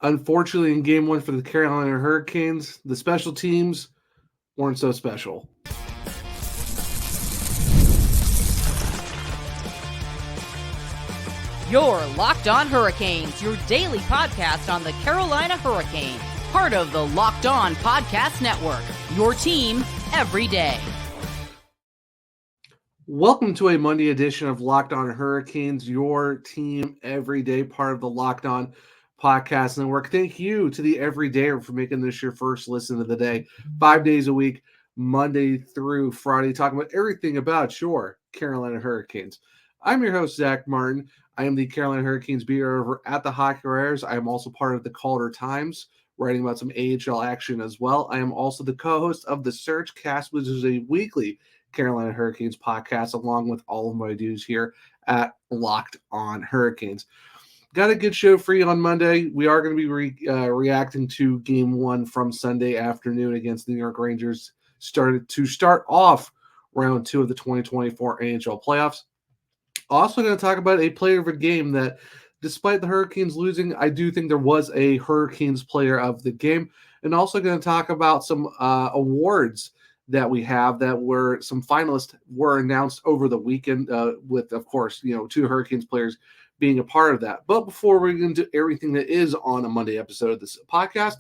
Unfortunately, in game one for the Carolina Hurricanes, the special teams weren't so special. You're Locked On Hurricanes, your daily podcast on the Carolina Hurricanes, part of the Locked On Podcast Network, your team every day. Welcome to a Monday edition of Locked On Hurricanes, your team every day, part of the Locked On Podcast Network. Thank you to the Everydayer for making this your first listen of the day. 5 days a week, Monday through Friday, talking about everything about your Carolina Hurricanes. I'm your host, Zach Martin. I am the Carolina Hurricanes beat over at the Hockey Writers. I am also part of the Calder Times, writing about some AHL action as well. I am also the co-host of the Surge Cast, which is a weekly Carolina Hurricanes podcast, along with all of my dudes here at Locked On Hurricanes. Got a good show for you on Monday. We are going to be reacting to Game 1 from Sunday afternoon against the New York Rangers, start off Round 2 of the 2024 NHL playoffs. Also going to talk about a player of a game that, despite the Hurricanes losing, I do think there was a Hurricanes player of the game. And also going to talk about some awards that we have that were some finalists were announced over the weekend with, of course, two Hurricanes players being a part of that. But before we get into everything that is on a Monday episode of this podcast,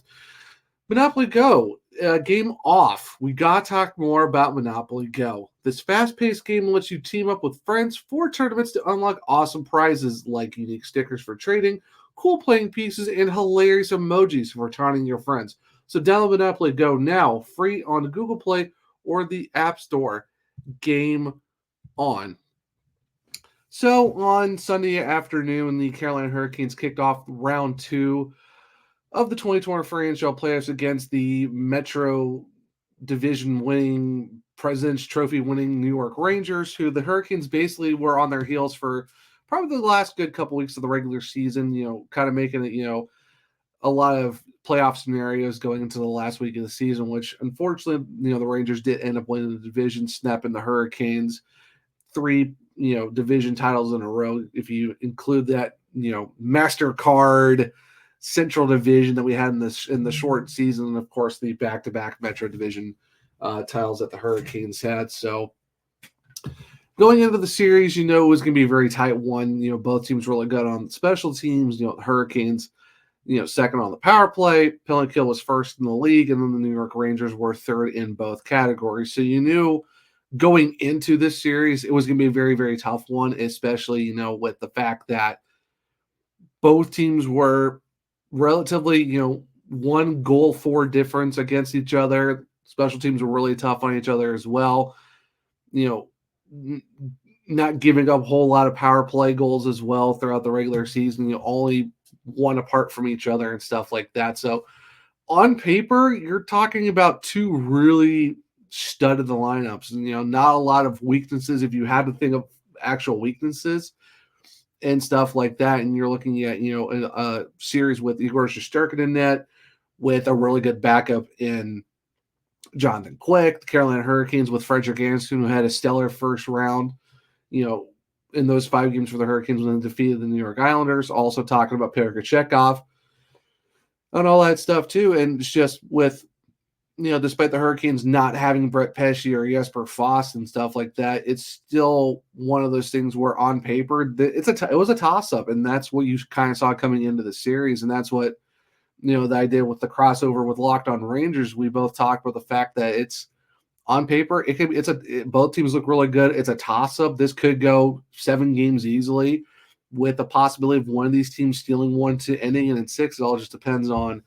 Monopoly Go, game off. We got to talk more about Monopoly Go. This fast-paced game lets you team up with friends for tournaments to unlock awesome prizes like unique stickers for trading, cool playing pieces, and hilarious emojis for taunting your friends. So download Monopoly Go now, free on Google Play or the App Store. Game on. So on Sunday afternoon, the Carolina Hurricanes kicked off round 2 of the 2024 NHL playoffs against the Metro Division winning, President's Trophy winning New York Rangers, who the Hurricanes basically were on their heels for probably the last good couple weeks of the regular season, kind of making it, a lot of playoff scenarios going into the last week of the season, which unfortunately, the Rangers did end up winning the division, snapping the Hurricanes 3, division titles in a row. If you include that, MasterCard Central Division that we had in the short season, and of course the back-to-back Metro Division titles that the Hurricanes had. So going into the series, it was going to be a very tight one. Both teams really good on special teams. The Hurricanes, second on the power play. Penalty kill was first in the league, and then the New York Rangers were third in both categories. So you knew going into this series, it was going to be a very, very tough one, especially, with the fact that both teams were relatively, one goal for difference against each other. Special teams were really tough on each other as well. Not giving up a whole lot of power play goals as well throughout the regular season. Only one apart from each other and stuff like that. So on paper, you're talking about two really studded lineups, and not a lot of weaknesses if you had to think of actual weaknesses and stuff like that. And you're looking at, a series with Igor Shesterkin in net, with a really good backup in Jonathan Quick. The Carolina Hurricanes with Frederik Andersen, who had a stellar first round, in those 5 games for the Hurricanes when they defeated the New York Islanders. Also talking about Pyotr Kochetkov and all that stuff too. And it's just with, despite the Hurricanes not having Brett Pesce or Jesper Fast and stuff like that, it's still one of those things where on paper it was a toss-up, and that's what you kind of saw coming into the series. And that's what, the idea with the crossover with Locked On Rangers. We both talked about the fact that it's on paper, both teams look really good. It's a toss-up. This could go 7 games easily, with the possibility of one of these teams stealing one to ending it in 6. It all just depends on,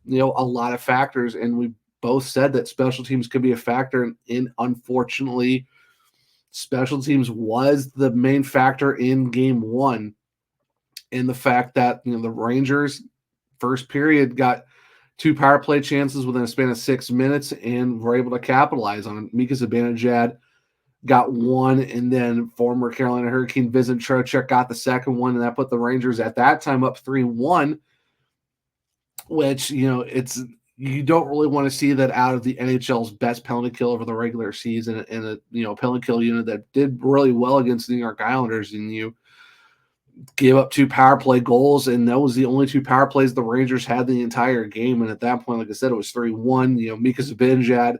a lot of factors. And we both said that special teams could be a factor, and unfortunately, special teams was the main factor in game 1. In the fact that, the Rangers first period got 2 power play chances within a span of 6 minutes and were able to capitalize on it. Mika Zibanejad got 1, and then former Carolina Hurricane Vincent Trocheck got the second one, and that put the Rangers at that time up 3-1, which, you don't really want to see that out of the NHL's best penalty kill over the regular season, and a penalty kill unit that did really well against the New York Islanders. And gave up 2 power play goals, and that was the only 2 power plays the Rangers had the entire game. And at that point, like I said, it was 3-1. Mika Zibanejad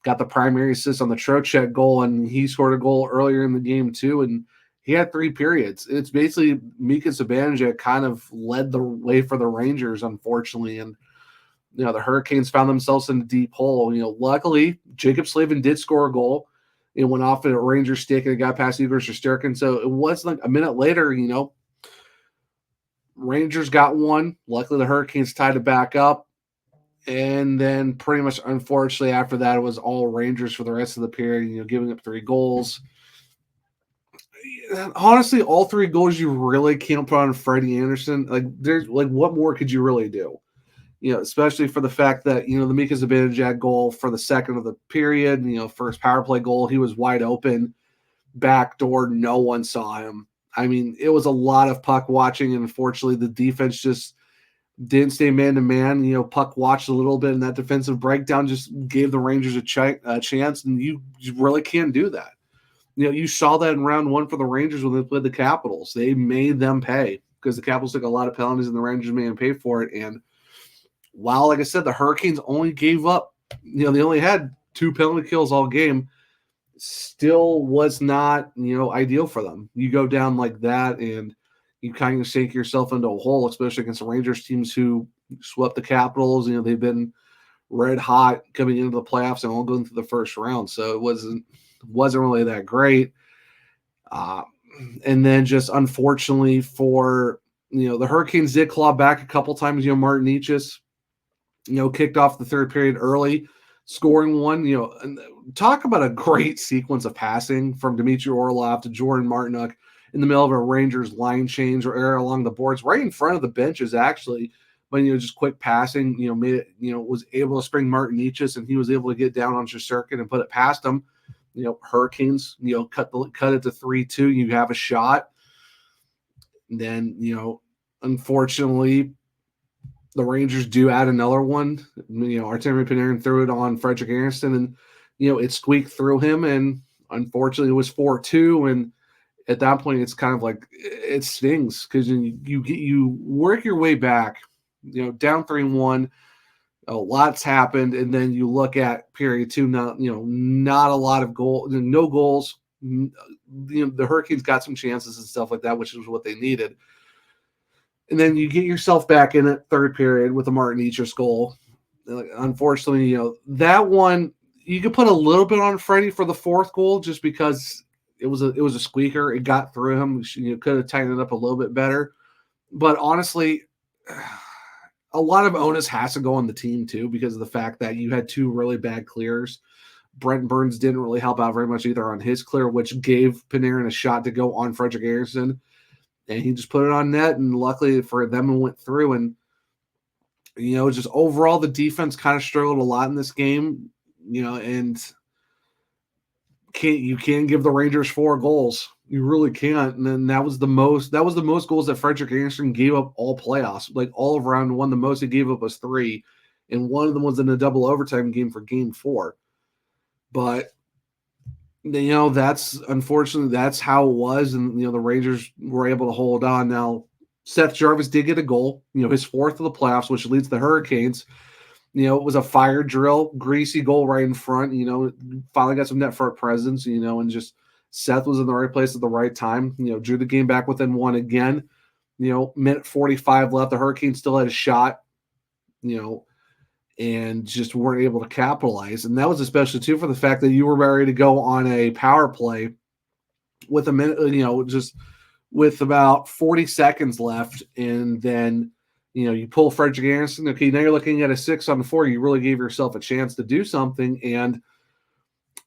got the primary assist on the Trocheck goal, and he scored a goal earlier in the game too. And he had 3 periods. It's basically Mika Zibanejad kind of led the way for the Rangers, unfortunately. And the Hurricanes found themselves in a deep hole. Luckily, Jacob Slavin did score a goal. It went off at a Rangers stick and it got past Igor Shesterkin. So it was like a minute later, Rangers got one. Luckily, the Hurricanes tied it back up. And then pretty much, unfortunately, after that, it was all Rangers for the rest of the period, giving up 3 goals. Honestly, all 3 goals you really can't put on Freddie Anderson. What more could you really do? Especially for the fact that, the Mika Zibanejad goal for the second of the period, first power play goal, he was wide open, backdoor, no one saw him. I mean, it was a lot of puck watching, and unfortunately, the defense just didn't stay man-to-man. Puck watched a little bit, and that defensive breakdown just gave the Rangers a chance, and you really can't do that. You saw that in round 1 for the Rangers when they played the Capitals. They made them pay because the Capitals took a lot of penalties, and the Rangers made them pay for it. And while, like I said, the Hurricanes only gave up, they only had 2 penalty kills all game, still was not, ideal for them. You go down like that and you kind of sink yourself into a hole, especially against the Rangers teams who swept the Capitals. They've been red hot coming into the playoffs and all going through the first round. So it wasn't really that great. And then just unfortunately for, the Hurricanes did claw back a couple times. Martin Necas, kicked off the third period early, scoring one. And talk about a great sequence of passing from Dmitry Orlov to Jordan Martinook in the middle of a Rangers line change or area along the boards, right in front of the benches, actually. But, just quick passing, made it, was able to spring Martin Necas, and he was able to get down on Shesterkin and put it past him. Hurricanes, cut it to 3-2. You have a shot. And then, unfortunately, the Rangers do add another one. Artemi Panarin threw it on Frederik Andersen, and it squeaked through him, and unfortunately it was 4-2. And at that point, it's kind of like it stings because you work your way back, down 3-1. A lot's happened, and then you look at period 2. Not a lot of goals, no goals. The Hurricanes got some chances and stuff like that, which is what they needed. And then you get yourself back in that third period with a Martin Necas goal. Unfortunately, that one you could put a little bit on Freddie for the 4th goal just because it was a squeaker. It got through him. You could have tightened it up a little bit better. But honestly, a lot of onus has to go on the team too because of the fact that you had 2 really bad clears. Brent Burns didn't really help out very much either on his clear, which gave Panarin a shot to go on Frederik Andersen. And he just put it on net, and luckily for them, it went through. And, just overall, the defense kind of struggled a lot in this game, and you can't give the Rangers 4 goals. You really can't. And then that was the most goals that Frederik Andersen gave up all playoffs. Like all of round 1, the most he gave up was 3. And one of them was in a double overtime game for game 4. But unfortunately that's how it was, and the Rangers were able to hold on. Now, Seth Jarvis did get a goal, his 4th of the playoffs, which leads the Hurricanes. It was a fire drill, greasy goal right in front. Finally got some net front presence. And just Seth was in the right place at the right time. Drew the game back within 1 again. Minute 45 left. The Hurricanes still had a shot. And just weren't able to capitalize. And that was especially, too, for the fact that you were ready to go on a power play with a minute, just with about 40 seconds left. And then, you pull Frederik Andersen. Okay, now you're looking at a 6-on-4. You really gave yourself a chance to do something. And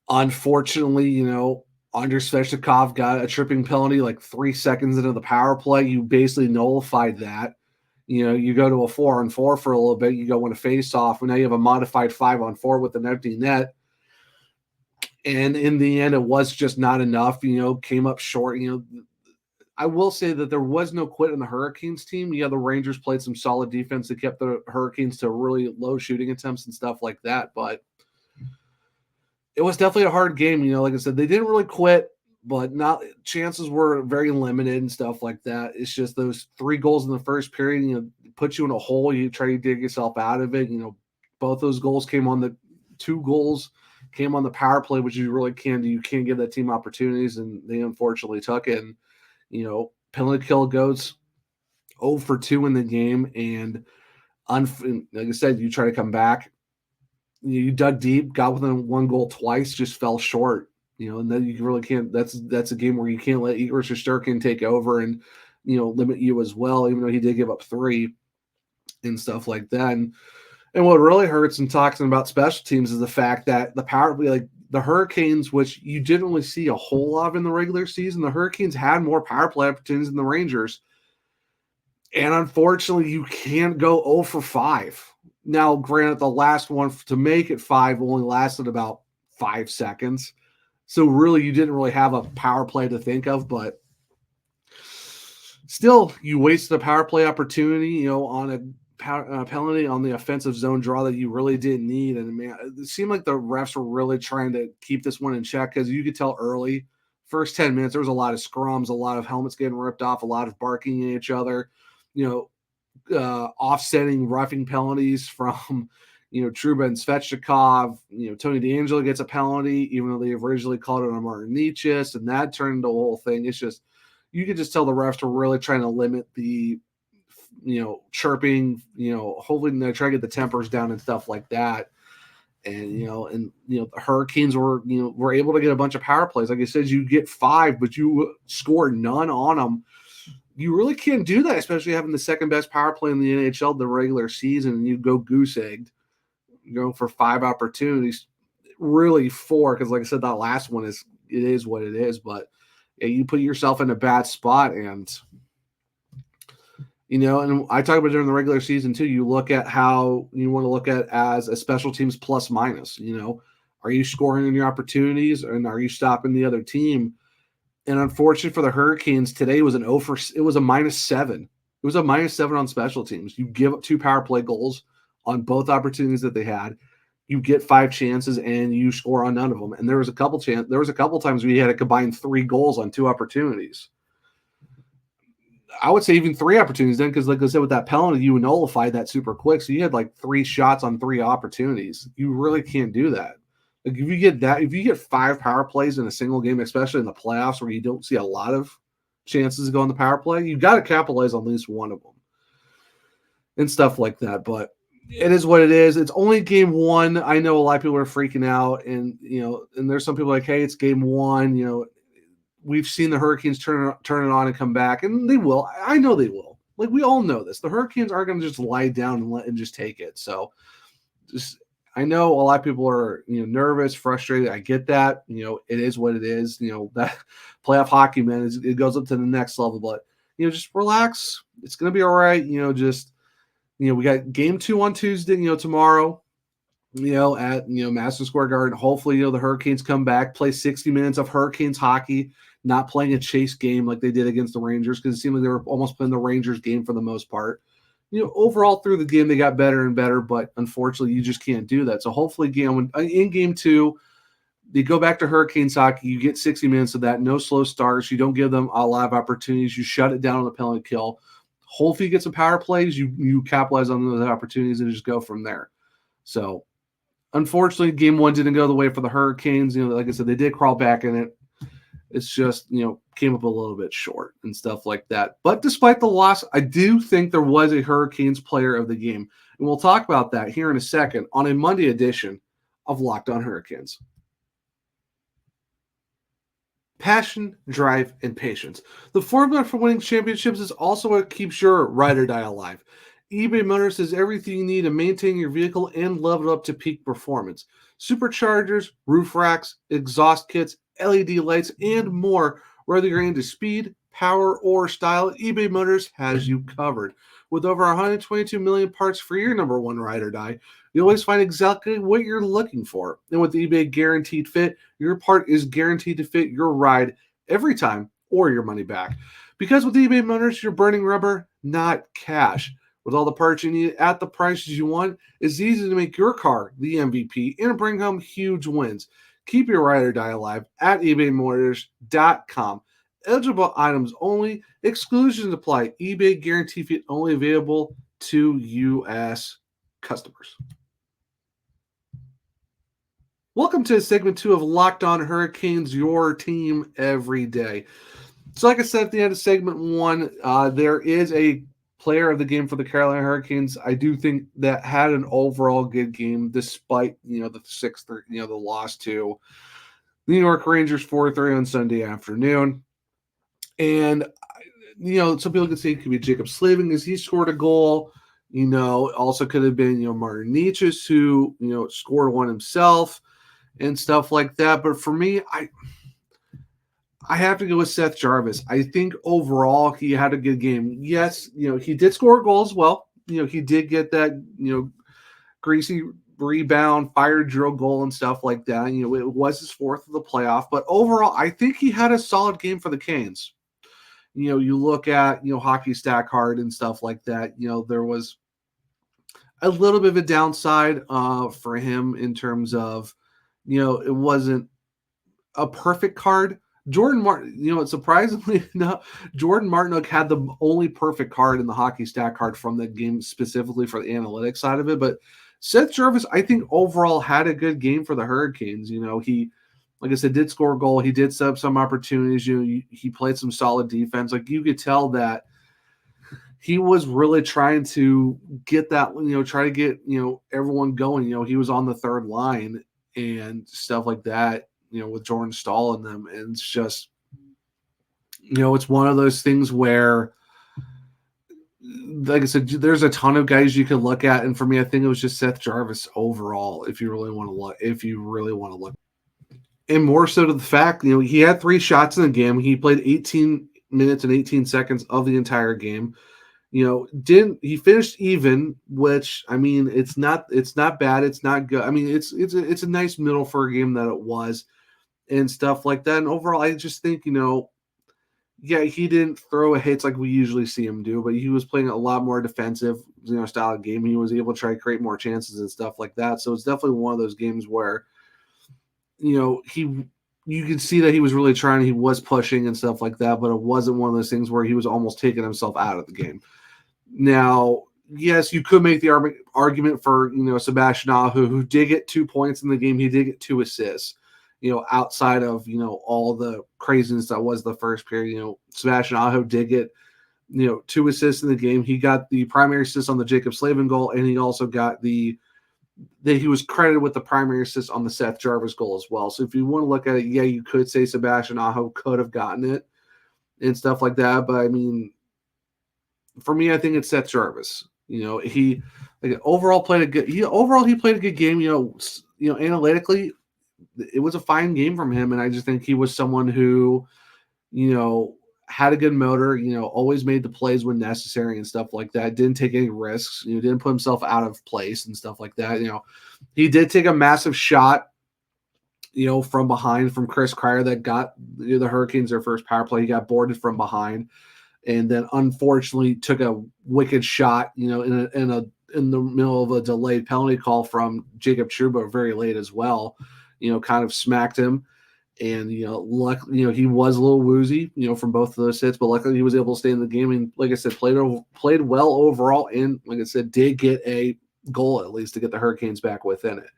unfortunately, Andrei Svechnikov got a tripping penalty like 3 seconds into the power play. You basically nullified that. You go to a 4-on-4 for a little bit. You go on a face-off, and now you have a modified 5-on-4 with an empty net. And in the end, it was just not enough. Came up short. I will say that there was no quit in the Hurricanes team. The Rangers played some solid defense that kept the Hurricanes to really low shooting attempts and stuff like that. But it was definitely a hard game. Like I said, they didn't really quit. but not chances were very limited and stuff like that. It's just those 3 goals in the first period, put you in a hole. You try to dig yourself out of it. Both those goals came on the 2 goals came on the power play, which you really can't do. You can't give that team opportunities, and they unfortunately took it. And, penalty kill goes 0 for 2 in the game. And like I said, you try to come back. You dug deep, got within 1 goal twice, just fell short. And then you really can't. That's a game where you can't let Igor Shesterkin take over and limit you as well. Even though he did give up 3 and stuff like that. And what really hurts in talking about special teams is the fact that the Hurricanes, which you didn't really see a whole lot of in the regular season, the Hurricanes had more power play opportunities than the Rangers. And unfortunately, you can't go 0 for 5. Now, granted, the last one to make it 5 only lasted about 5 seconds. So really, you didn't really have a power play to think of, but still, you wasted a power play opportunity, on a penalty on the offensive zone draw that you really didn't need. And man, it seemed like the refs were really trying to keep this one in check, because you could tell early, first 10 minutes, there was a lot of scrums, a lot of helmets getting ripped off, a lot of barking at each other, offsetting roughing penalties from, Trouba and Svechnikov. Tony DeAngelo gets a penalty, even though they originally called it on Martin Necas, and that turned into a whole thing. It's just, you could just tell the refs were really trying to limit the, chirping, hopefully they try to get the tempers down and stuff like that. And, the Hurricanes were able to get a bunch of power plays. Like I said, you get 5, but you score none on them. You really can't do that, especially having the second best power play in the NHL the regular season, and you go goose-egged, for 5 opportunities, really 4, because like I said, that last one is what it is. But yeah, you put yourself in a bad spot, and and I talk about it during the regular season too. You look at how you want to look at as a special teams plus minus. Are you scoring in your opportunities, and are you stopping the other team? And unfortunately for the Hurricanes, today was it was a -7. It was a -7 on special teams. You give up 2 power play goals on both opportunities that they had. You get 5 chances and you score on none of them. And there was a couple times we had a combined 3 goals on 2 opportunities. I would say even 3 opportunities then, because like I said, with that penalty, you nullified that super quick. So you had like 3 shots on 3 opportunities. You really can't do that. Like if you get 5 power plays in a single game, especially in the playoffs where you don't see a lot of chances to go on the power play, you got to capitalize on at least one of them and stuff like that. But it is what it is. It's only game 1. I know a lot of people are freaking out, and and there's some people like, hey, it's game 1. We've seen the Hurricanes turn it on and come back, and they will. I know they will. Like, we all know this. The Hurricanes aren't going to just lie down and just take it. So, I know a lot of people are nervous, frustrated. I get that. It is what it is. That playoff hockey, man, it goes up to the next level. But just relax. It's going to be all right. We got game 2 on Tuesday. Tomorrow. At Madison Square Garden. Hopefully, the Hurricanes come back, play 60 minutes of Hurricanes hockey, not playing a chase game like they did against the Rangers, because it seemed like they were almost playing the Rangers game for the most part. Overall through the game, they got better and better, but unfortunately, you just can't do that. So hopefully, in game 2, they go back to Hurricanes hockey. You get 60 minutes of that, no slow starts. You don't give them a lot of opportunities. You shut it down on the penalty kill. Hopefully, you get some power plays. You capitalize on those opportunities and just go from there. So, unfortunately, game 1 didn't go the way for the Hurricanes. Like I said, they did crawl back in it. It's just, came up a little bit short and stuff like that. But despite the loss, I do think there was a Hurricanes player of the game. And we'll talk about that here in a second on a Monday edition of Locked On Hurricanes. Passion, drive, and patience. The formula for winning championships is also what keeps your ride or die alive. eBay Motors has everything you need to maintain your vehicle and level it up to peak performance. Superchargers, roof racks, exhaust kits, LED lights, and more. Whether you're into speed, power, or style, eBay Motors has you covered. With over 122 million parts for your number 1 ride or die, you always find exactly what you're looking for. And with eBay Guaranteed Fit, your part is guaranteed to fit your ride every time or your money back. Because with eBay Motors, you're burning rubber, not cash. With all the parts you need at the prices you want, it's easy to make your car the MVP and bring home huge wins. Keep your ride or die alive at ebaymotors.com. Eligible items only. Exclusions apply. eBay guarantee fee only available to U.S. customers. Welcome to segment 2 of Locked On Hurricanes, your team every day. So like I said at the end of segment 1, there is a player of the game for the Carolina Hurricanes. I do think that had an overall good game despite, the loss to the New York Rangers 4-3 on Sunday afternoon. And, some people could say it could be Jacob Slavin as he scored a goal. Also could have been, Martin Necas who, scored one himself and stuff like that. But for me, I have to go with Seth Jarvis. I think overall he had a good game. Yes, he did score a goal as well. He did get that, greasy rebound, fire drill goal and stuff like that. It was his 4th of the playoff. But overall, I think he had a solid game for the Canes. You look at, Hockey Stack Card and stuff like that. There was a little bit of a downside for him in terms of, it wasn't a perfect card. Jordan Martin, surprisingly enough, Jordan Martinook had the only perfect card in the Hockey Stack Card from the game specifically for the analytics side of it. But Seth Jarvis, I think overall had a good game for the Hurricanes. He, like I said, did score a goal. He did set up some opportunities. He played some solid defense. Like you could tell that he was really trying to get that, try to get, everyone going. He was on the third line and stuff like that, with Jordan Staal in them. And it's just, it's one of those things where, like I said, there's a ton of guys you can look at. And for me, I think it was just Seth Jarvis overall, if you really want to look. And more so to the fact, he had 3 shots in the game. He played 18 minutes and 18 seconds of the entire game. He finished even, which I mean, it's not bad. It's not good. I mean, it's a nice middle for a game that it was and stuff like that. And overall, I just think, he didn't throw a hits like we usually see him do, but he was playing a lot more defensive, style of game. He was able to try to create more chances and stuff like that. So it's definitely one of those games where, you can see that he was really trying, he was pushing and stuff like that, but it wasn't one of those things where he was almost taking himself out of the game. Now, yes, you could make the argument for, Sebastian Aho, who did get 2 points in the game. He did get 2 assists, outside of, all the craziness that was the first period. Sebastian Aho did get, 2 assists in the game. He got the primary assist on the Jacob Slavin goal, and he also got he was credited with the primary assist on the Seth Jarvis goal as well. So if you want to look at it, yeah, you could say Sebastian Aho could have gotten it and stuff like that. But I mean, for me, I think it's Seth Jarvis. He overall played a good. He played a good game. Analytically, it was a fine game from him, and I just think he was someone who, had a good motor. Always made the plays when necessary and stuff like that. Didn't take any risks. Didn't put himself out of place and stuff like that. He did take a massive shot, from behind from Chris Kreider that got the Hurricanes their first power play. He got boarded from behind, and then unfortunately took a wicked shot, in the middle of a delayed penalty call from Jacob Trouba very late as well. Kind of smacked him. And, luckily, he was a little woozy, from both of those hits, but luckily he was able to stay in the game. And like I said, played well overall. And like I said, did get a goal at least to get the Hurricanes back within it.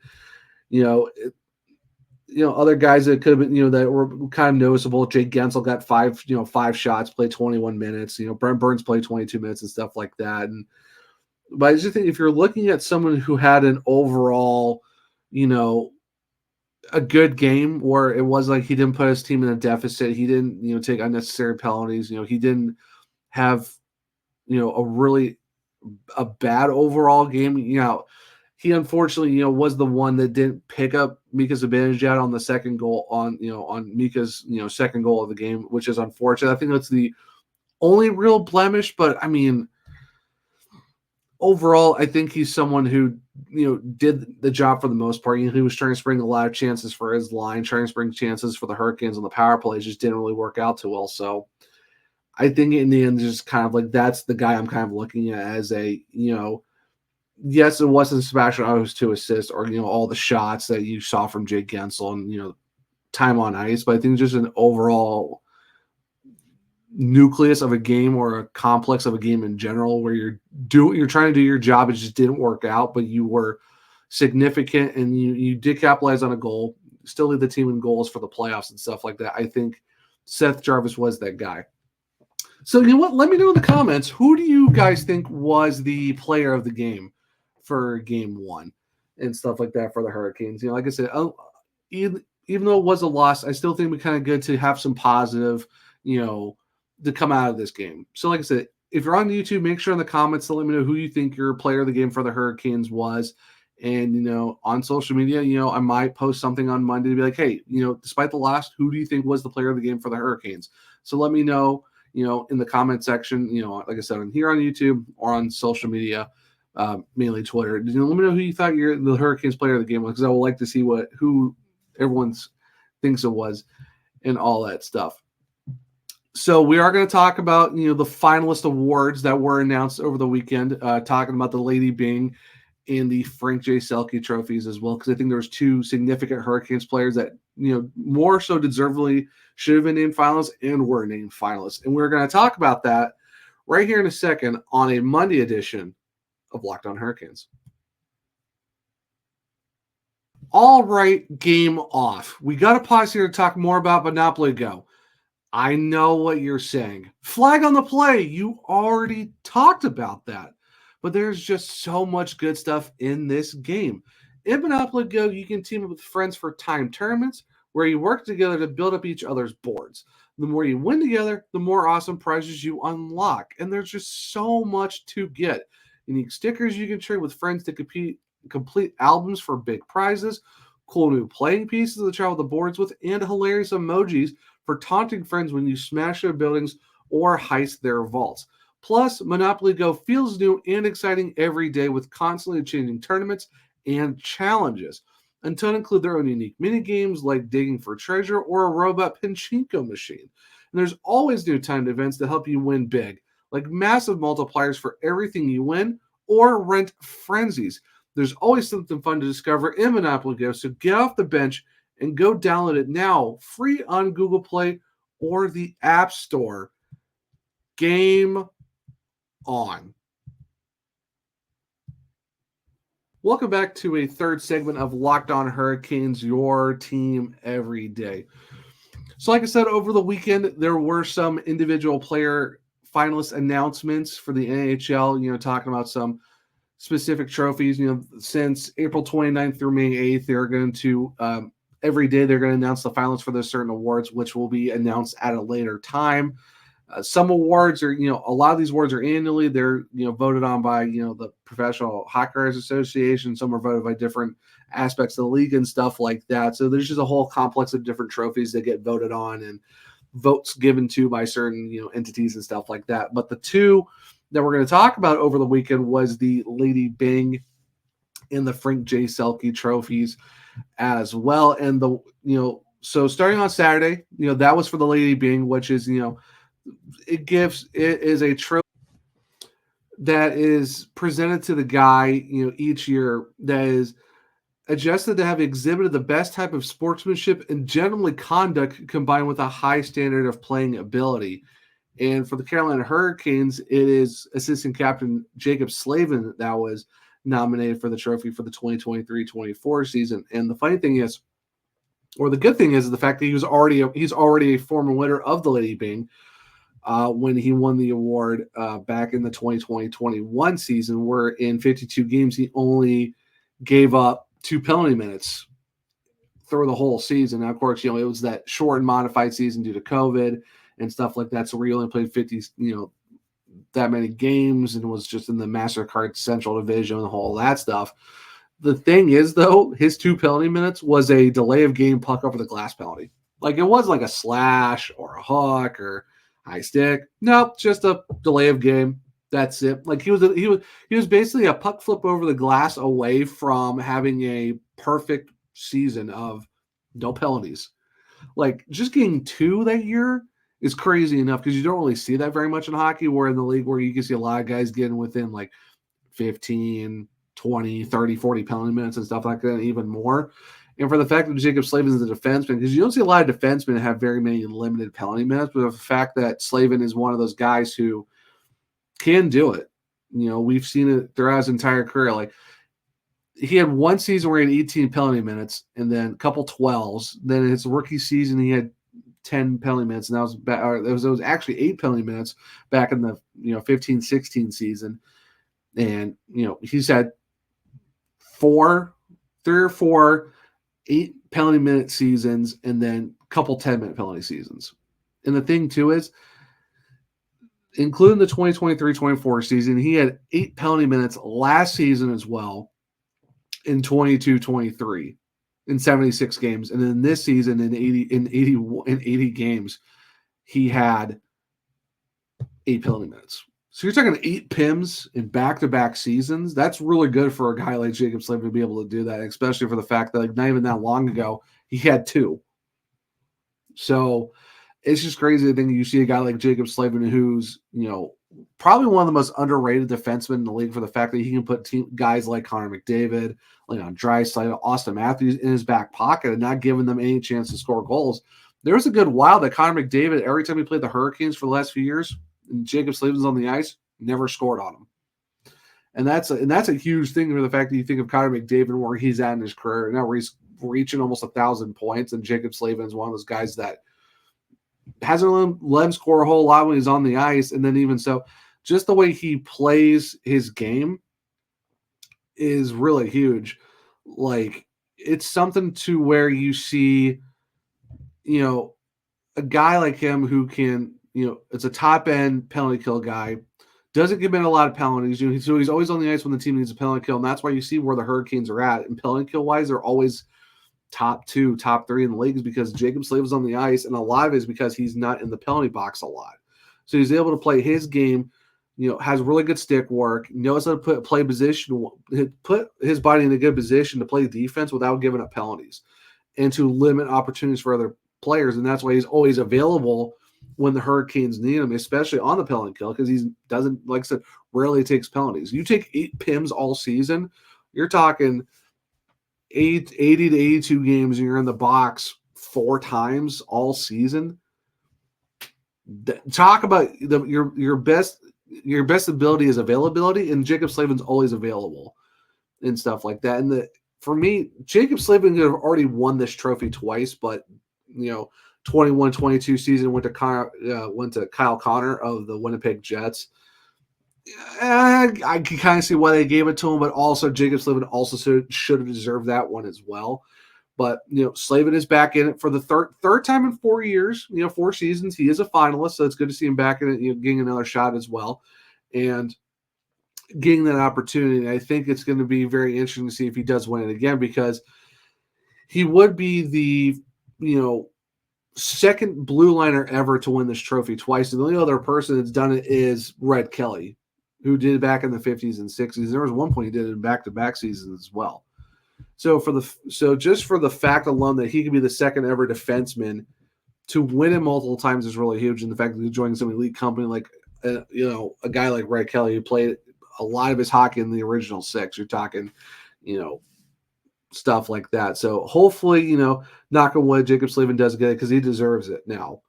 Other guys that could have been, that were kind of noticeable. Jake Gensel got 5 shots, played 21 minutes. Brent Burns played 22 minutes and stuff like that. But I just think if you're looking at someone who had an overall, a good game where it was like he didn't put his team in a deficit. He didn't, take unnecessary penalties. He didn't have, a bad overall game. He unfortunately, was the one that didn't pick up Mika Zibanejad on the second goal on Mika's, second goal of the game, which is unfortunate. I think that's the only real blemish, but I mean, overall, I think he's someone who, did the job for the most part. He was trying to spring a lot of chances for his line, trying to spring chances for the Hurricanes on the power play. It just didn't really work out too well. So I think in the end, just kind of like, that's the guy I'm kind of looking at as a, yes, it wasn't Sebastian Aho's 2 assists or, all the shots that you saw from Jake Gensel and, time on ice, but I think just an overall nucleus of a game or a complex of a game in general where you're trying to do your job, it just didn't work out, but you were significant and you did capitalize on a goal, still lead the team in goals for the playoffs and stuff like that. I think Seth Jarvis was that guy. So you know what? Let me know in the comments, who do you guys think was the player of the game for game one and stuff like that for the Hurricanes? You know, like I said, even though it was a loss, I still think it would be kind of good to have some positive, you know, to come out of this game. So like I said, if you're on YouTube, make sure in the comments to let me know who you think your player of the game for the Hurricanes was. And, you know, on social media, you know, I might post something on Monday to be like, hey, you know, despite the loss, who do you think was the player of the game for the Hurricanes? So let me know, you know, in the comment section, you know, like I said, I'm here on YouTube or on social media, mainly Twitter. You know, let me know who you thought the Hurricanes player of the game was, because I would like to see who everyone thinks it was and all that stuff. So we are going to talk about, you know, the finalist awards that were announced over the weekend, talking about the Lady Byng and the Frank J. Selke trophies as well, because I think there's two significant Hurricanes players that, you know, more so deservedly should have been named finalists and were named finalists. And we're going to talk about that right here in a second on a Monday edition of Locked On Hurricanes. All right, game off. We got to pause here to talk more about Monopoly Go. I know what you're saying. Flag on the play. You already talked about that. But there's just so much good stuff in this game. In Monopoly Go, you can team up with friends for timed tournaments where you work together to build up each other's boards. The more you win together, the more awesome prizes you unlock. And there's just so much to get. Unique stickers you can trade with friends to complete albums for big prizes, cool new playing pieces to travel the boards with, and hilarious emojis for taunting friends when you smash their buildings or heist their vaults. Plus, Monopoly Go feels new and exciting every day with constantly changing tournaments and challenges, and to include their own unique mini games like digging for treasure or a robot pachinko machine. And there's always new timed events to help you win big, like massive multipliers for everything you win or rent frenzies. There's always something fun to discover in Monopoly Go, so get off the bench and go download it now, free on Google Play or the App Store. Game on. Welcome back to a third segment of Locked On Hurricanes, your team every day. So like I said, over the weekend, there were some individual player finalist announcements for the NHL, you know, talking about some specific trophies. You know, since April 29th through May 8th, they're going to, every day they're going to announce the finalists for those certain awards, which will be announced at a later time. Some awards are, you know, a lot of these awards are annually. They're, you know, voted on by, you know, the Professional Hockey Writers Association. Some are voted by different aspects of the league and stuff like that. So there's just a whole complex of different trophies that get voted on and votes given to by certain, you know, entities and stuff like that. But the two that we're going to talk about over the weekend was the Lady Byng and the Frank J. Selke trophies as well. And the, you know, so starting on Saturday, you know, that was for the Lady Byng, which is, you know, it is a trophy that is presented to the guy, you know, each year that is adjusted to have exhibited the best type of sportsmanship and gentlemanly conduct combined with a high standard of playing ability. And for the Carolina Hurricanes, it is assistant captain Jacob Slavin that was nominated for the trophy for the 2023-24 season. And the funny thing is, or the good thing is the fact that he's already a former winner of the Lady Byng. When he won the award back in the 2020-21 season, where in 52 games he only gave up 2 penalty minutes through the whole season. Now, of course, you know, it was that short and modified season due to COVID and stuff like that, so we only played 50, you know, that many games, and was just in the MasterCard Central Division and all that stuff. The thing is, though, his 2 penalty minutes was a delay of game puck over the glass penalty. Like, it wasn't like a slash or a hook or high stick. No, just a delay of game. That's it. Like he was basically a puck flip over the glass away from having a perfect season of no penalties. Like just getting 2 that year is crazy enough because you don't really see that very much in hockey. Where in the league where you can see a lot of guys getting within like 15, 20, 30, 40 penalty minutes and stuff like that, and even more. And for the fact that Jacob Slavin is a defenseman, because you don't see a lot of defensemen have very many limited penalty minutes, but the fact that Slavin is one of those guys who can do it. We've seen it throughout his entire career. Like, he had one season where he had 18 penalty minutes and then a couple 12s. Then in his rookie season, he had 10 penalty minutes, and it was actually 8 penalty minutes back in the 15-16 season. And he's had 3 or 4 8 penalty minute seasons and then a couple 10-minute penalty seasons. And the thing too is, including the 2023-24 season, he had 8 penalty minutes last season as well in 22-23 in 76 games. And then this season in 80 games, he had 8 penalty minutes. So you're talking 8 PIMs in back-to-back seasons. That's really good for a guy like Jacob Slavin to be able to do that, especially for the fact that, like, not even that long ago, he had 2. So it's just crazy to think you see a guy like Jacob Slavin, who's, probably one of the most underrated defensemen in the league, for the fact that he can put guys like Connor McDavid, Leon Draisaitl, Austin Matthews in his back pocket and not giving them any chance to score goals. There was a good while that Connor McDavid, every time he played the Hurricanes for the last few years, and Jacob Slavin's on the ice, never scored on him. And that's a huge thing, for the fact that you think of Connor McDavid, where he's at in his career now, where he's reaching almost 1,000 points, and Jacob Slavin is one of those guys that hasn't let him score a whole lot when he's on the ice. And then even so, just the way he plays his game is really huge. Like, it's something to where you see, a guy like him who can, it's a top end penalty kill guy, doesn't give in a lot of penalties. So he's always on the ice when the team needs a penalty kill. And that's why you see where the Hurricanes are at. And penalty kill wise, they're always top 2, top 3 in the leagues, because Jacob Slavin's on the ice, and a lot of it is because he's not in the penalty box a lot. So he's able to play his game, has really good stick work, knows how to put his body in a good position to play defense without giving up penalties, and to limit opportunities for other players. And that's why he's always available when the Hurricanes need him, especially on the penalty kill, because he doesn't, like I said, rarely takes penalties. You take 8 PIMs all season, you're talking 80 to 82 games, and you're in the box 4 times all season. Talk about your best ability is availability, and Jacob Slavin's always available and stuff like that. And for me, Jacob Slavin could have already won this trophy twice, but 21-22 season went to Kyle Connor of the Winnipeg Jets. I can kind of see why they gave it to him, but also Jacob Slavin also should have deserved that one as well. But Slavin is back in it for the third time in 4 years. 4 seasons. He is a finalist, so it's good to see him back in it. Getting another shot as well, and getting that opportunity. I think it's going to be very interesting to see if he does win it again, because he would be the second blue liner ever to win this trophy twice. And the only other person that's done it is Red Kelly, who did it back in the 50s and 60s. There was one point he did it in back-to-back seasons as well. So just for the fact alone that he could be the second ever defenseman to win it multiple times is really huge. And the fact that he's joining some elite company like a guy like Red Kelly, who played a lot of his hockey in the original 6. You're talking, stuff like that. So hopefully, knock on wood, Jacob Slavin does get it, because he deserves it. Now,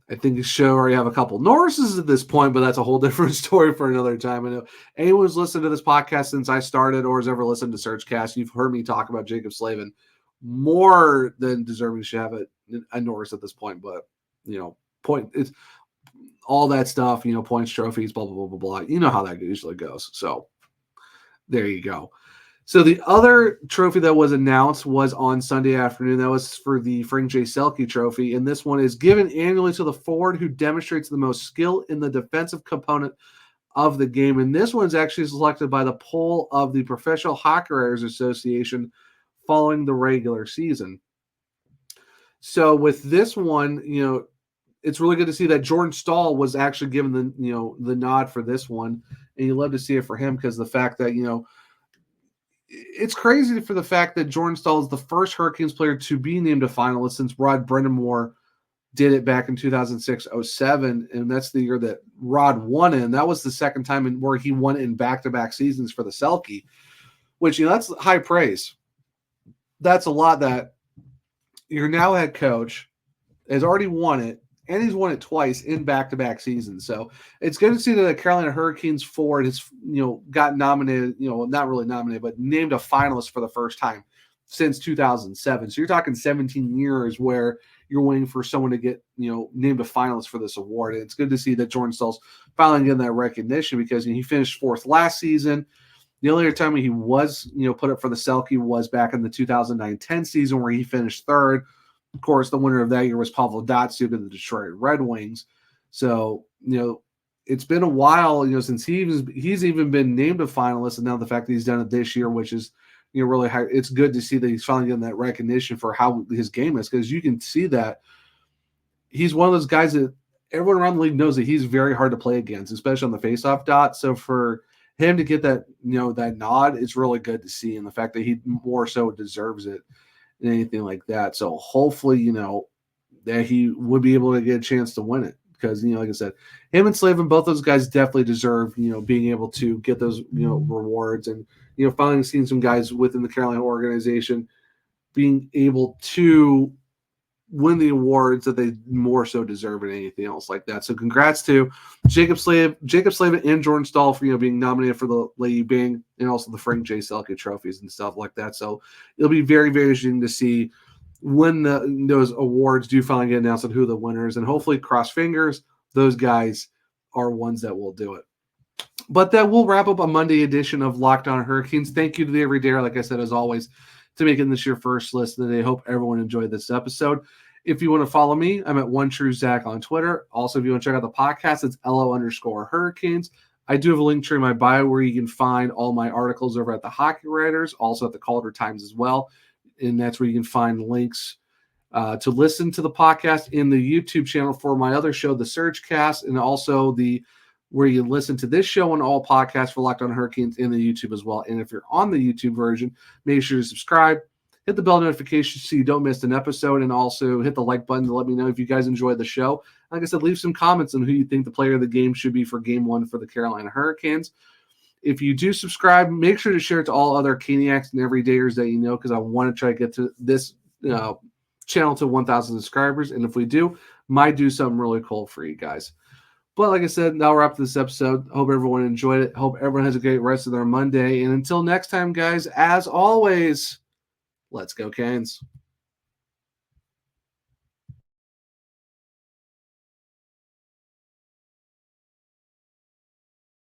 I think the show already have a couple Norrises at this point, but that's a whole different story for another time. I know anyone who's listened to this podcast since I started or has ever listened to SearchCast, you've heard me talk about Jacob Slavin more than deserving should have a Norris at this point. But, point it's all that stuff, points, trophies, blah, blah, blah, blah, blah. You know how that usually goes. So there you go. So the other trophy that was announced was on Sunday afternoon. That was for the Frank J. Selke Trophy, and this one is given annually to the forward who demonstrates the most skill in the defensive component of the game. And this one's actually selected by the poll of the Professional Hockey Writers Association following the regular season. So with this one, it's really good to see that Jordan Staal was actually given the nod for this one, and you love to see it for him, because the fact that it's crazy for the fact that Jordan Staal is the first Hurricanes player to be named a finalist since Rod Brind'Amour did it back in 2006-07, and that's the year that Rod won it. And that was the second time where he won it in back-to-back seasons for the Selke, which that's high praise. that's a lot that your now head coach has already won it, and he's won it twice in back-to-back seasons. So it's good to see that the Carolina Hurricanes forward has, got nominated, not really nominated, but named a finalist for the first time since 2007. So you're talking 17 years where you're waiting for someone to get, named a finalist for this award. And it's good to see that Jordan Staal's finally getting that recognition because he finished fourth last season. The only other time he was, put up for the Selke was back in the 2009-10 season where he finished third. Of course, the winner of that year was Pavel Datsyuk of the Detroit Red Wings. So, it's been a while, since he's even been named a finalist, and now the fact that he's done it this year, which is, really high. It's good to see that he's finally getting that recognition for how his game is, because you can see that he's one of those guys that everyone around the league knows that he's very hard to play against, especially on the faceoff dot. So for him to get that, that nod, it's really good to see, and the fact that he more so deserves it than anything like that. So hopefully, that he would be able to get a chance to win it, because, like I said, him and Slavin, both those guys definitely deserve, being able to get those, rewards, and, finally seeing some guys within the Carolina organization being able to win the awards that they more so deserve than anything else like that. So congrats to Jacob Slavin and Jordan Staal for, being nominated for the Lady Byng and also the Frank J. Selke trophies and stuff like that. So it'll be very, very interesting to see when those awards do finally get announced and who the winners, and hopefully, cross fingers, those guys are ones that will do it. But that will wrap up a Monday edition of Locked On Hurricanes. Thank you to the Everydayer, like I said, as always, to making this your first listen today. I hope everyone enjoyed this episode. If you want to follow me, I'm at OneTrueZach on Twitter. Also, if you want to check out the podcast, it's LO_Hurricanes. I do have a link to in my bio where you can find all my articles over at the Hockey Writers, also at the Calder Times as well. And that's where you can find links to listen to the podcast in the YouTube channel for my other show, The Surgecast, and also where you listen to this show and all podcasts for Locked On Hurricanes in the YouTube as well. And if you're on the YouTube version, make sure to subscribe, hit the bell notification so you don't miss an episode, and also hit the like button to let me know if you guys enjoyed the show. Like I said, leave some comments on who you think the player of the game should be for Game 1 for the Carolina Hurricanes. If you do subscribe, make sure to share it to all other Caniacs and Everydayers that you know, because I want to try to get to this channel to 1,000 subscribers. And if we do, might do something really cool for you guys. But like I said, that'll wrap this episode. Hope everyone enjoyed it. Hope everyone has a great rest of their Monday. And until next time, guys, as always, let's go Canes.